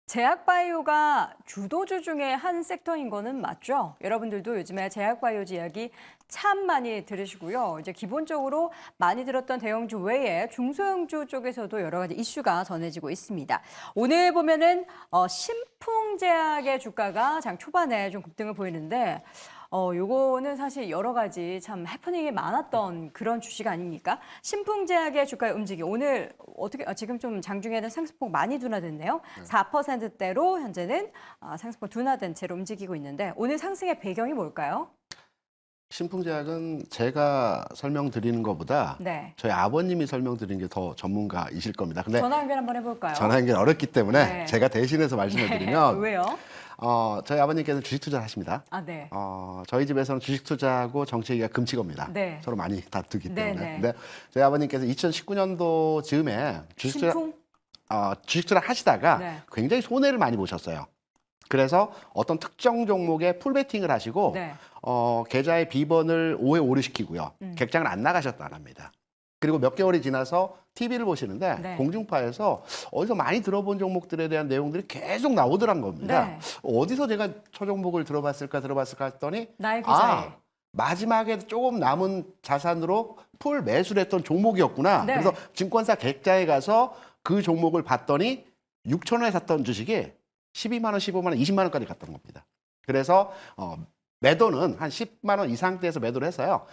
제약바이오가 주도주 중에 한 섹터인 거는 맞죠? 여러분들도 요즘에 제약바이오즈 이야기 참 많이 들으시고요. 이제 기본적으로 많이 들었던 대형주 외에 중소형주 쪽에서도 여러 가지 이슈가 전해지고 있습니다. 오늘 보면은 신풍제약의 주가가 장 초반에 좀 급등을 보이는데 요거는 사실 여러 가지 참 해프닝이 많았던 그런 주식 아닙니까? 신풍제약의 주가의 움직임 오늘 어떻게 지금 좀 장중에는 상승폭 많이 둔화됐네요. 4%대로 현재는 상승폭 둔화된 채로 움직이고 있는데 오늘 상승의 배경이 뭘까요? 신풍제약은 제가 설명드리는 것보다 네. 저희 아버님이 설명드리는 게 더 전문가이실 겁니다. 근데 전화 연결 한번 해볼까요? 전화 연결 어렵기 때문에 네. 제가 대신해서 말씀을 드리면 왜요? 저희 아버님께서는 주식 투자를 하십니다. 아, 네. 저희 집에서는 주식 투자하고 정치 얘기가 금치겁니다. 네. 서로 많이 다투기 네, 때문에. 네. 근데 저희 아버님께서 2019년도 즈음에 신풍? 주식 투자를 하시다가 네. 굉장히 손해를 많이 보셨어요. 그래서 어떤 특정 종목에 풀베팅을 하시고 네. 계좌의 비번을 5에 오류시키고요. 객장을 안 나가셨다는 합니다. 그리고 몇 개월이 지나서 TV를 보시는데 네. 공중파에서 어디서 많이 들어본 종목들에 대한 내용들이 계속 나오더란 겁니다. 네. 어디서 제가 저 종목을 들어봤을까 했더니 나의 계좌에. 마지막에 조금 남은 자산으로 풀 매수를 했던 종목이었구나. 네. 그래서 증권사 객자에 가서 그 종목을 봤더니 6천 원에 샀던 주식이 12만 원, 15만 원, 20만 원까지 갔던 겁니다. 그래서 매도는 한 10만 원 이상대에서 매도를 해서요.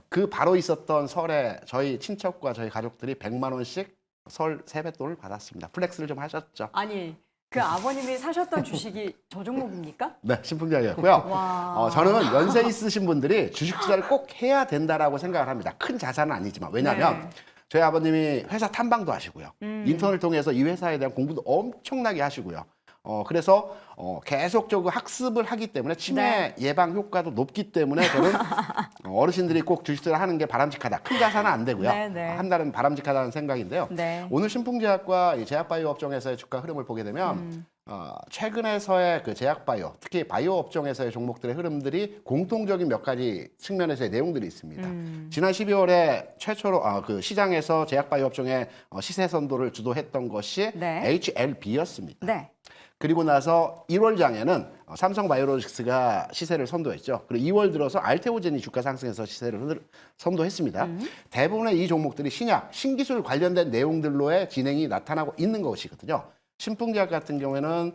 그 바로 있었던 설에 저희 친척과 저희 가족들이 100만 원씩 설 세뱃돈을 받았습니다. 플렉스를 좀 하셨죠. 아니, 그 아버님이 사셨던 주식이 저 종목입니까? 네, 신풍제약이었고요. 와. 저는 연세 있으신 분들이 주식 투자를 꼭 해야 된다라고 생각을 합니다. 큰 자산은 아니지만. 왜냐하면 네. 저희 아버님이 회사 탐방도 하시고요. 인턴을 통해서 이 회사에 대한 공부도 엄청나게 하시고요. 그래서 계속적으로 학습을 하기 때문에 치매 네. 예방 효과도 높기 때문에 저는 어르신들이 꼭 주식투자를 하는 게 바람직하다. 큰 자산은 안 되고요. 네, 네. 한 달은 바람직하다는 생각인데요. 네. 오늘 신풍제약과 이 제약바이오 업종에서의 주가 흐름을 보게 되면 최근에서의 그 제약바이오, 특히 바이오 업종에서의 종목들의 흐름들이 공통적인 몇 가지 측면에서의 내용들이 있습니다. 지난 12월에 최초로 그 시장에서 제약바이오 업종의 시세 선도를 주도했던 것이 네. HLB였습니다. 네. 그리고 나서 1월장에는 삼성바이오로직스가 시세를 선도했죠. 그리고 2월 들어서 알테오젠이 주가 상승해서 시세를 선도했습니다. 대부분의 이 종목들이 신약, 신기술 관련된 내용들로의 진행이 나타나고 있는 것이거든요. 신풍제약 같은 경우에는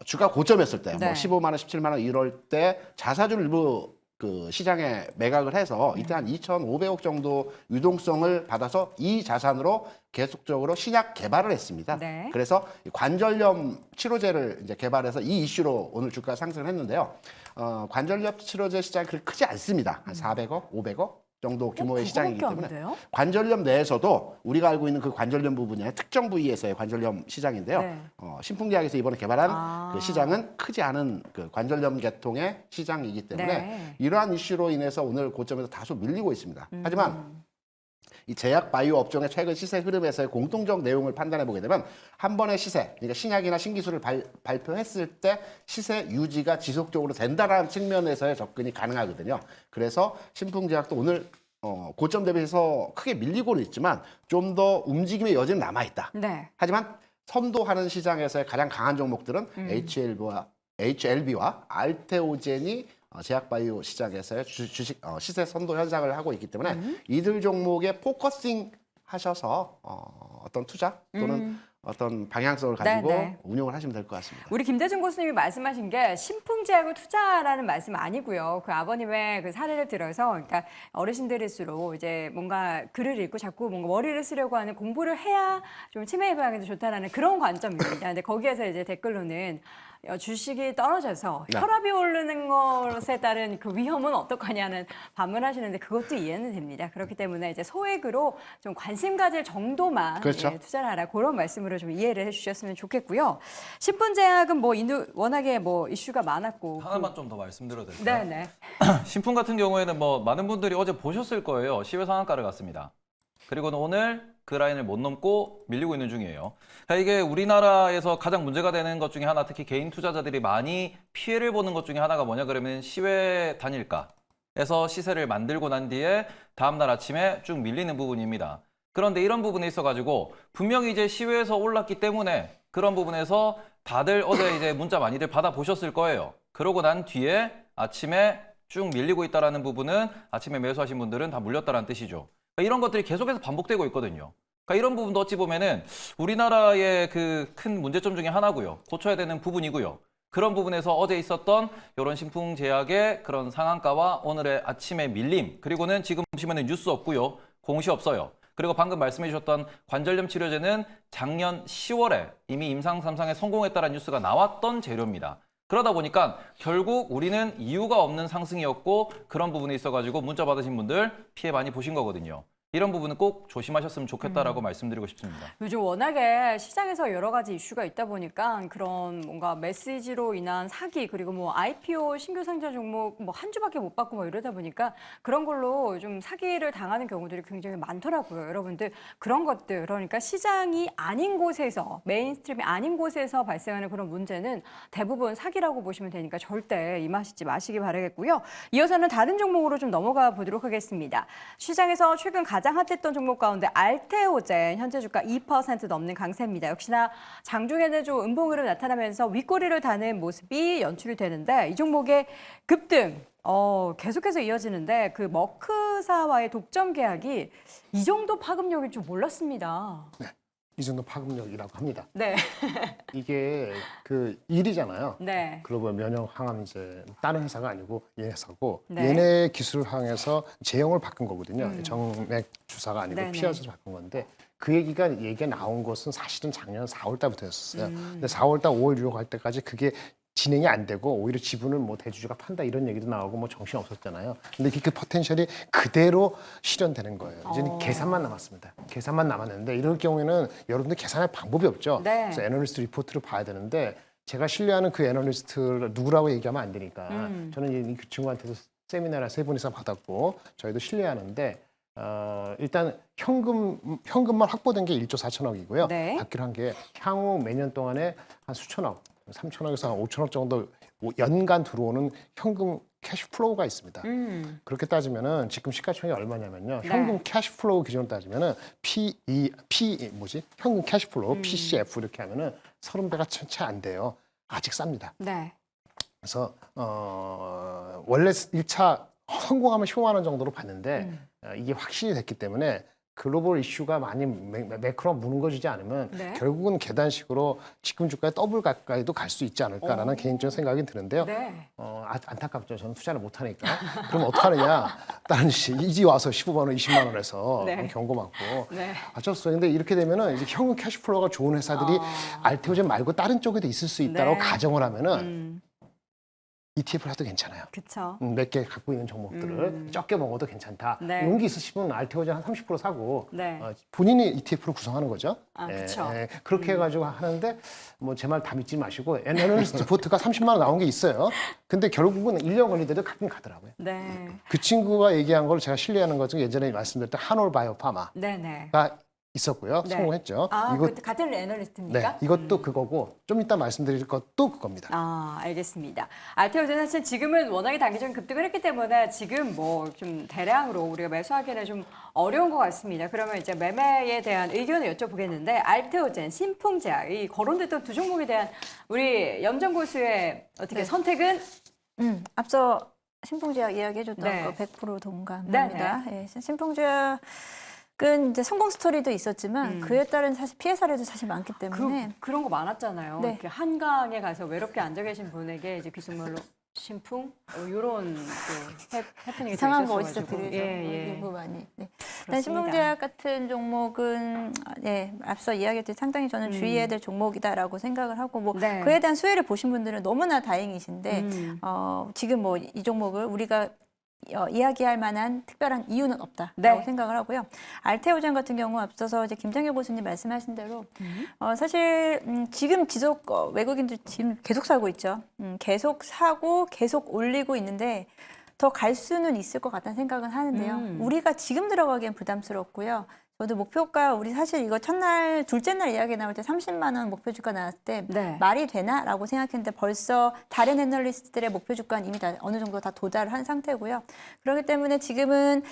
주가 고점이었을 때, 네. 뭐 15만 원, 17만 원 이럴 때 자사주를 일부 그 시장에 매각을 해서 이때 한 2,500억 정도 유동성을 받아서 이 자산으로 계속적으로 신약 개발을 했습니다. 네. 그래서 관절염 치료제를 이제 개발해서 이 이슈로 오늘 주가 상승을 했는데요. 관절염 치료제 시장이 그렇게 크지 않습니다. 한 400억, 500억 정도 규모의 시장이기 그거밖에 안 때문에 돼요? 관절염 내에서도 우리가 알고 있는 그 관절염 부분이 특정 부위에서의 관절염 시장인데요. 네. 신풍제약에서 이번에 개발한 그 시장은 크지 않은 그 관절염 계통의 시장이기 때문에 네. 이러한 이슈로 인해서 오늘 고점에서 다소 밀리고 있습니다. 하지만 이 제약 바이오 업종의 최근 시세 흐름에서의 공통적 내용을 판단해 보게 되면 한 번의 시세, 그러니까 신약이나 신기술을 발표했을 때 시세 유지가 지속적으로 된다라는 측면에서의 접근이 가능하거든요. 그래서 신풍제약도 오늘 고점 대비해서 크게 밀리고는 있지만 좀 더 움직임의 여지는 남아 있다. 네. 하지만 선도하는 시장에서의 가장 강한 종목들은 HLB와 알테오젠이 제약바이오 시장에서의 주식 시세 선도 현상을 하고 있기 때문에 이들 종목에 포커싱 하셔서 어떤 투자 또는 어떤 방향성을 가지고 네, 네. 운용을 하시면 될 것 같습니다. 우리 김대중 교수님이 말씀하신 게 신풍제약을 투자라는 말씀 아니고요. 그 아버님의 그 사례를 들어서, 그러니까 어르신들일수록 이제 뭔가 글을 읽고 자꾸 뭔가 머리를 쓰려고 하는 공부를 해야 좀 치매 예방에도 좋다라는 그런 관점입니다. 근데 거기에서 이제 댓글로는 주식이 떨어져서 네. 혈압이 오르는 것에 따른 그 위험은 어떡하냐는 반문하시는데 그것도 이해는 됩니다. 그렇기 때문에 이제 소액으로 좀 관심 가질 정도만 그렇죠. 예, 투자를 하라 그런 말씀으로 좀 이해를 해주셨으면 좋겠고요. 신풍제약은 뭐 워낙에 뭐 이슈가 많았고 하나만 좀 더 말씀드려도 될까요? 네네. 신풍 같은 경우에는 뭐 많은 분들이 어제 보셨을 거예요. 시외 상한가를 갔습니다. 그리고는 오늘 그 라인을 못 넘고 밀리고 있는 중이에요. 그러니까 이게 우리나라에서 가장 문제가 되는 것 중에 하나, 특히 개인 투자자들이 많이 피해를 보는 것 중에 하나가 뭐냐 그러면 시외 단일가에서 시세를 만들고 난 뒤에 다음날 아침에 쭉 밀리는 부분입니다. 그런데 이런 부분에 있어가지고 분명히 이제 시외에서 올랐기 때문에 그런 부분에서 다들 어제 이제 문자 많이들 받아보셨을 거예요. 그러고 난 뒤에 아침에 쭉 밀리고 있다라는 부분은 아침에 매수하신 분들은 다 물렸다라는 뜻이죠. 그러니까 이런 것들이 계속해서 반복되고 있거든요. 그러니까 이런 부분도 어찌 보면은 우리나라의 그 큰 문제점 중에 하나고요. 고쳐야 되는 부분이고요. 그런 부분에서 어제 있었던 이런 신풍제약의 그런 상한가와 오늘의 아침의 밀림, 그리고는 지금 보시면은 뉴스 없고요. 공시 없어요. 그리고 방금 말씀해 주셨던 관절염 치료제는 작년 10월에 이미 임상 3상에 성공했다는 뉴스가 나왔던 재료입니다. 그러다 보니까 결국 우리는 이유가 없는 상승이었고 그런 부분에 있어가지고 문자 받으신 분들 피해 많이 보신 거거든요. 이런 부분은 꼭 조심하셨으면 좋겠다라고 말씀드리고 싶습니다. 요즘 워낙에 시장에서 여러 가지 이슈가 있다 보니까 그런 뭔가 메시지로 인한 사기 그리고 뭐 IPO 신규 상장 종목 뭐 한 주밖에 못 받고 뭐 이러다 보니까 그런 걸로 좀 사기를 당하는 경우들이 굉장히 많더라고요. 여러분들 그런 것들 그러니까 시장이 아닌 곳에서 메인스트림이 아닌 곳에서 발생하는 그런 문제는 대부분 사기라고 보시면 되니까 절대 임하시지 마시기 바라겠고요. 이어서는 다른 종목으로 좀 넘어가 보도록 하겠습니다. 시장에서 최근 가장 핫했던 종목 가운데 알테오젠 현재 주가 2% 넘는 강세입니다. 역시나 장중에는 좀 음봉으로 나타나면서 윗꼬리를 다는 모습이 연출이 되는데 이 종목의 급등 계속해서 이어지는데 그 머크사와의 독점 계약이 이 정도 파급력일 줄 몰랐습니다. 네, 이 정도 파급력이라고 합니다. 네. 이게 그 일이잖아요. 네. 글로벌 면역 항암제 다른 회사가 아니고 얘 회사고 네. 얘네 기술을 항해서 제형을 바꾼 거거든요. 정맥 주사가 아니고 네네. 피하셔서 바꾼 건데 그 얘기가 나온 것은 사실은 작년 4월 달부터였었어요. 근데 4월 달 5월 6월 갈 때까지 그게 진행이 안 되고 오히려 지분을 뭐 대주주가 판다 이런 얘기도 나오고 뭐 정신 없었잖아요. 근데 그 포텐셜이 그대로 실현되는 거예요. 이제 계산만 남았습니다. 계산만 남았는데 이럴 경우에는 여러분들 계산할 방법이 없죠. 네. 그래서 애널리스트 리포트를 봐야 되는데 제가 신뢰하는 그 애널리스트를 누구라고 얘기하면 안 되니까 저는 그 친구한테도 세미나를 3번 이상 받았고 저희도 신뢰하는데 일단 현금만 확보된 게 1조 4천억이고요. 네. 받기로 한 게 향후 매년 동안에 한 수천억, 3천억에서 한 5천억 정도 연간 들어오는 현금 캐시플로우가 있습니다. 그렇게 따지면은 지금 시가총액이 얼마냐면요. 네. 현금 캐시플로우 기준으로 따지면은 현금 캐시플로우 PCF 이렇게 하면은 30배가 채 안 돼요. 아직 쌉니다. 네. 그래서 원래 1차 성공하면 15만 원 정도로 봤는데 이게 확신이 됐기 때문에 글로벌 이슈가 많이 매크로 무너지지 않으면 네. 결국은 계단식으로 지금 주가의 더블 가까이도 갈 수 있지 않을까라는 개인적인 생각이 드는데요. 네. 안타깝죠. 저는 투자를 못 하니까. 그럼 어떡하느냐. 다른 이지 와서 15만 원, 20만 원에서 네. 경고 맞고. 네. 어쩔 수 없어요. 근데 이렇게 되면은 이제 현금 캐시플로우가 좋은 회사들이 알테오젠 말고 다른 쪽에도 있을 수 있다고 네. 가정을 하면은 ETF를 해도 괜찮아요. 그렇죠. 몇 개 갖고 있는 종목들을 적게 먹어도 괜찮다. 네. 용기 있으시면 알테오젠 한 30% 사고 네. 본인이 ETF를 구성하는 거죠. 그쵸. 그렇게 해가지고 하는데 뭐 제 말 다 믿지 마시고 애널리스트 리포트가 30만 원 나온 게 있어요. 근데 결국은 1년 걸리더라도 가끔 가더라고요. 네. 그 친구가 얘기한 걸 제가 신뢰하는 것 중에 예전에 말씀드렸던 한올바이오파마가 네네. 있었고요. 네. 성공했죠. 그 같은 애널리스트입니까? 네, 이것도 그거고 좀 이따 말씀드릴 것도 그겁니다. 알겠습니다. 알테오젠 사실 지금은 워낙에 단기적인 급등을 했기 때문에 지금 뭐 좀 대량으로 우리가 매수하기는 좀 어려운 것 같습니다. 그러면 이제 매매에 대한 의견을 여쭤보겠는데 알테오젠, 신풍제약 이 거론됐던 두 종목에 대한 우리 염정 고수의 어떻게 네. 선택은 앞서 신풍제약 이야기해줬던 네. 거 100% 동감합니다. 네네. 예, 신풍제약은 이제 성공 스토리도 있었지만 그에 따른 사실 피해 사례도 사실 많기 때문에 그런 거 많았잖아요. 네. 이렇게 한강에 가서 외롭게 앉아 계신 분에게 이제 귀속말로 신풍 이런 또 해프닝이 이상한 또 거 있었어가지고. 어디서 들으죠? 예. 일부 많이. 네. 일단 그렇습니다. 신풍제약 같은 종목은 앞서 이야기했듯이 상당히 저는 주의해야 될 종목이다라고 생각을 하고 뭐 네. 그에 대한 수혜를 보신 분들은 너무나 다행이신데 지금 뭐 이 종목을 우리가 이야기할 만한 특별한 이유는 없다라고 네. 생각을 하고요. 알테오젠 같은 경우 앞서서 이제 김장규 교수님 말씀하신 대로 사실 지금 지속 외국인들 지금 계속 사고 있죠. 계속 사고 계속 올리고 있는데 더 갈 수는 있을 것 같다는 생각은 하는데요. 우리가 지금 들어가기엔 부담스럽고요. 저도 목표가 우리 사실 이거 첫날 둘째 날 이야기 나올 때 30만 원 목표 주가 나왔을 때 네. 말이 되나라고 생각했는데 벌써 다른 애널리스트들의 목표 주가는 이미 다 어느 정도 다 도달한 상태고요. 그렇기 때문에 지금은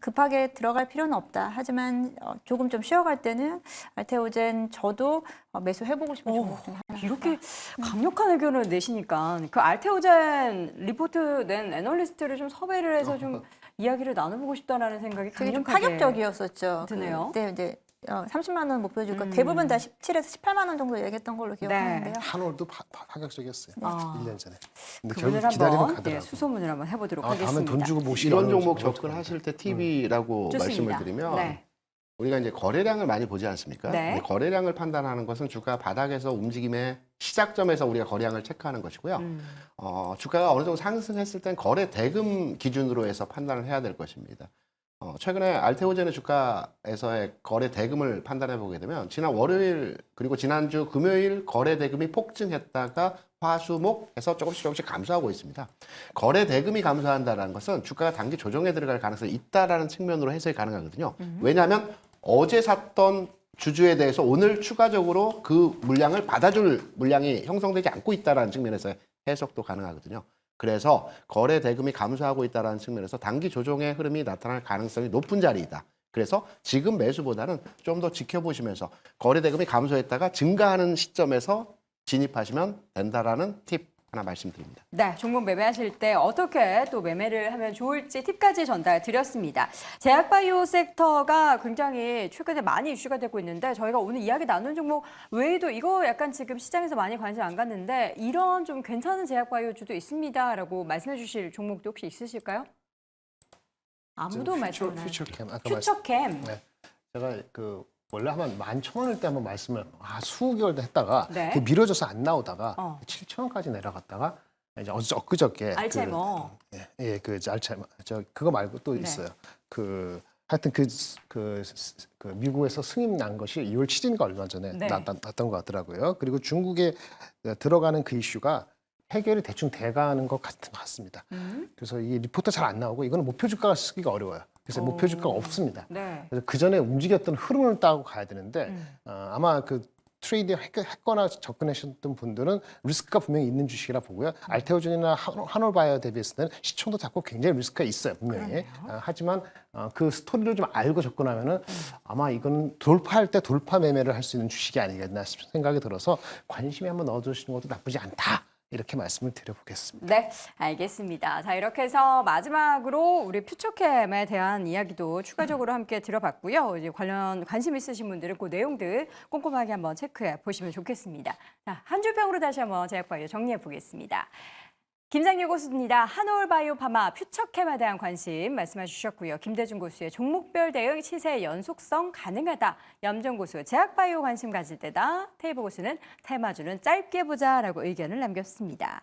급하게 들어갈 필요는 없다. 하지만 조금 좀 쉬어갈 때는 알테오젠 저도 매수해보고 싶은 종목 중 하나. 이렇게 강력한 의견을 내시니까 그 알테오젠 리포트 낸 애널리스트를 좀 섭외를 해서 좀 이야기를 나눠보고 싶다라는 생각이 되게 좀 강력하게 파격적이었었죠. 드네요. 그때 이제 30만 원 목표 주가 대부분 다 17에서 18만 원 정도 얘기했던 걸로 기억하는데요. 한올도 파격적이었어요. 아. 1년 전에. 근데 그분을 결국 기다리면 한번 가더라고요. 수소문을 한번 해보도록 다음에 하겠습니다. 돈 주고 모시기 이런 어려운 종목 종목 접근하실 때 팁이라고 좋습니다. 말씀을 드리면 네. 우리가 이제 거래량을 많이 보지 않습니까? 네. 근데 거래량을 판단하는 것은 주가 바닥에서 움직임의 시작점에서 우리가 거래량을 체크하는 것이고요. 주가가 어느 정도 상승했을 땐 거래 대금 기준으로 해서 판단을 해야 될 것입니다. 최근에 알테오젠의 주가에서의 거래 대금을 판단해 보게 되면 지난 월요일 그리고 지난주 금요일 거래 대금이 폭증했다가 화수목해서 조금씩 감소하고 있습니다. 거래 대금이 감소한다는 것은 주가가 단기 조정에 들어갈 가능성이 있다라는 측면으로 해석이 가능하거든요. 왜냐하면 어제 샀던 주주에 대해서 오늘 추가적으로 그 물량을 받아줄 물량이 형성되지 않고 있다는 측면에서 해석도 가능하거든요. 그래서 거래 대금이 감소하고 있다는 측면에서 단기 조정의 흐름이 나타날 가능성이 높은 자리이다. 그래서 지금 매수보다는 좀 더 지켜보시면서 거래 대금이 감소했다가 증가하는 시점에서 진입하시면 된다라는 팁 하나 말씀드립니다. 네, 종목 매매하실 때 어떻게 또 매매를 하면 좋을지 팁까지 전달 드렸습니다. 제약바이오 섹터가 굉장히 최근에 많이 이슈가 되고 있는데 저희가 오늘 이야기 나눈 종목 외에도 이거 약간 지금 시장에서 많이 관심 안 갔는데 이런 좀 괜찮은 제약바이오주도 있습니다라고 말씀해 주실 종목도 혹시 있으실까요? 아무도 말씀 안 해요. 퓨처캠 아까 퓨처캠. 네. 제가 원래 하면 11,000원일 때 한번 말씀을 수개월 했다가 네. 그게 미뤄져서 안 나오다가 7,000원까지 내려갔다가 이제 엊그저께 알츠하이머. 그 알츠하이머 그거 말고 또 네. 있어요. 하여튼 미국에서 승인 난 것이 2월 7일인가 얼마 전에 네. 났던 것 같더라고요. 그리고 중국에 들어가는 그 이슈가 해결이 대충 돼가는 것 같습니다. 그래서 이 리포트 잘 안 나오고 이거는 목표 주가가 쓰기가 어려워요. 그래서 목표 주가가 없습니다. 네. 그래서 그 전에 움직였던 흐름을 따고 가야 되는데 아마 그 트레이딩 했거나 접근하셨던 분들은 리스크가 분명히 있는 주식이라 보고요. 알테오젠이나 한올바이오 대비해서는 시총도 작고 굉장히 리스크가 있어요, 분명히. 하지만 그 스토리를 좀 알고 접근하면은 아마 이건 돌파할 때 돌파 매매를 할 수 있는 주식이 아니겠나 싶은 생각이 들어서 관심이 한번 넣어두시는 것도 나쁘지 않다. 이렇게 말씀을 드려보겠습니다. 네, 알겠습니다. 자, 이렇게 해서 마지막으로 우리 퓨처캠에 대한 이야기도 추가적으로 함께 들어봤고요. 이제 관심 있으신 분들은 그 내용들 꼼꼼하게 한번 체크해 보시면 좋겠습니다. 자, 한 줄평으로 다시 한번 제약바이오 정리해 보겠습니다. 김상률 고수입니다. 한올바이오 파마 퓨처캠에 대한 관심 말씀해 주셨고요. 김대중 고수의 종목별 대응 시세 연속성 가능하다. 염정 고수 제약바이오 관심 가질 때다. 테이블 고수는 테마주는 짧게 보자라고 의견을 남겼습니다.